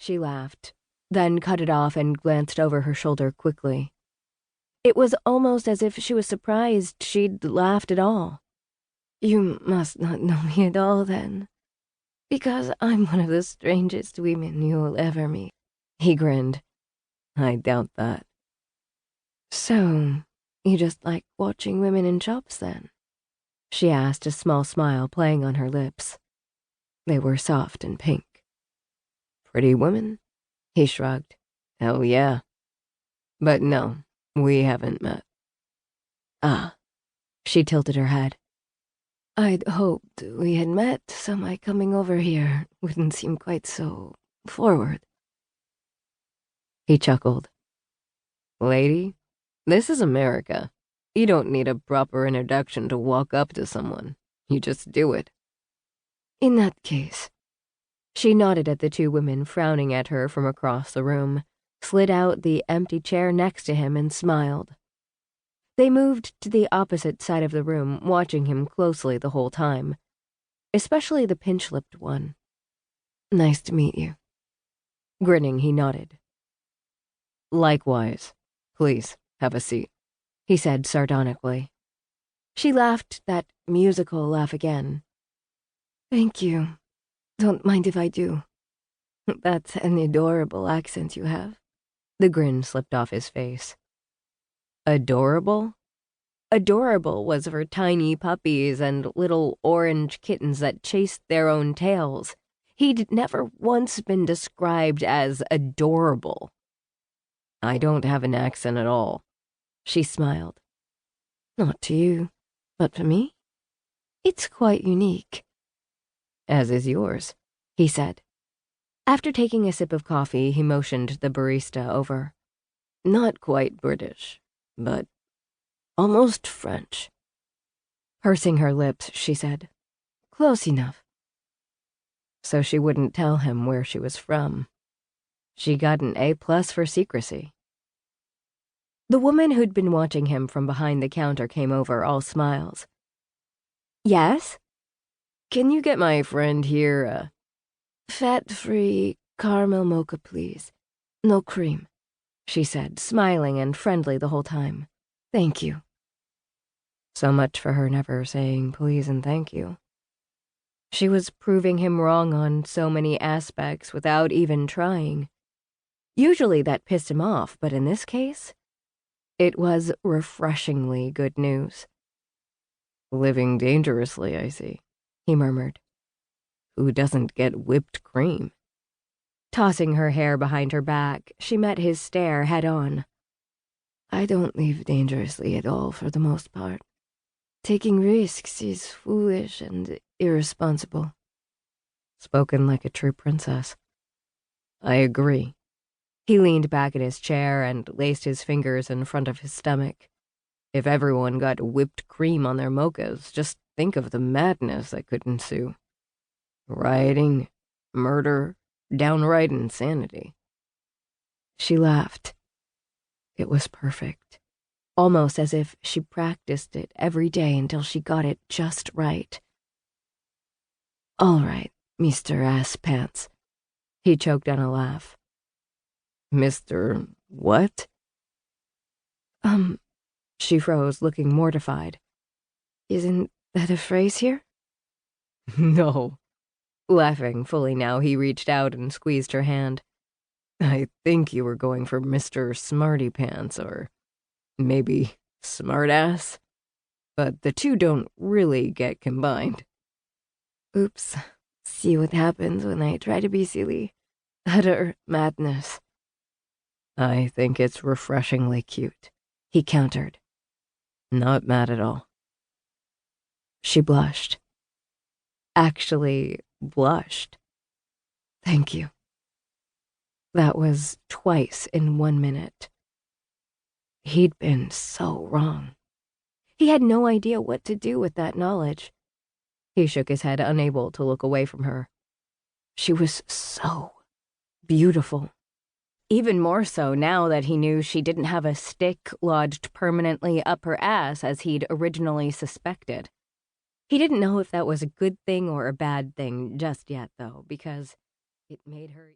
She laughed, then cut it off and glanced over her shoulder quickly. It was almost as if she was surprised she'd laughed at all. You must not know me at all, then, because I'm one of the strangest women you'll ever meet. He grinned. I doubt that. So, you just like watching women in shops, then? She asked, a small smile playing on her lips. They were soft and pink. Pretty women? He shrugged. Oh, yeah. But no, we haven't met. Ah. She tilted her head. I'd hoped we had met, so my coming over here wouldn't seem quite so forward. He chuckled. Lady, this is America. You don't need a proper introduction to walk up to someone. You just do it. In that case. She nodded at the two women frowning at her from across the room, slid out the empty chair next to him, and smiled. They moved to the opposite side of the room, watching him closely the whole time, especially the pinch-lipped one. Nice to meet you. Grinning, he nodded. Likewise. Please, have a seat, he said sardonically. She laughed that musical laugh again. Thank you. Don't mind if I do. That's an adorable accent you have. The grin slipped off his face. Adorable? Adorable was for tiny puppies and little orange kittens that chased their own tails. He'd never once been described as adorable. I don't have an accent at all. She smiled. Not to you, but for me? It's quite unique. As is yours, he said. After taking a sip of coffee, he motioned the barista over. Not quite British, but almost French. Pursing her lips, she said, Close enough. So she wouldn't tell him where she was from. She got an A+ for secrecy. The woman who'd been watching him from behind the counter came over, all smiles. Yes? Can you get my friend here a fat-free caramel mocha, please? No cream, she said, smiling and friendly the whole time. Thank you. So much for her never saying please and thank you. She was proving him wrong on so many aspects without even trying. Usually that pissed him off, but in this case, it was refreshingly good news. Living dangerously, I see, he murmured. Who doesn't get whipped cream? Tossing her hair behind her back, she met his stare head-on. I don't live dangerously at all for the most part. Taking risks is foolish and irresponsible. Spoken like a true princess. I agree. He leaned back in his chair and laced his fingers in front of his stomach. If everyone got whipped cream on their mochas, just think of the madness that could ensue. Rioting, murder, downright insanity. She laughed. It was perfect. Almost as if she practiced it every day until she got it just right. All right, Mr. Ass Pants. He choked on a laugh. Mr. what? She froze, looking mortified. Isn't that a phrase here? No. Laughing fully now, he reached out and squeezed her hand. I think you were going for Mr. Smarty Pants, or maybe Smartass. But the two don't really get combined. Oops. See what happens when I try to be silly. Utter madness. I think it's refreshingly cute, he countered. Not mad at all. She blushed. Actually blushed. Thank you. That was twice in 1 minute. He'd been so wrong. He had no idea what to do with that knowledge. He shook his head, unable to look away from her. She was so beautiful. Even more so now that he knew she didn't have a stick lodged permanently up her ass as he'd originally suspected. He didn't know if that was a good thing or a bad thing just yet, though, because it made her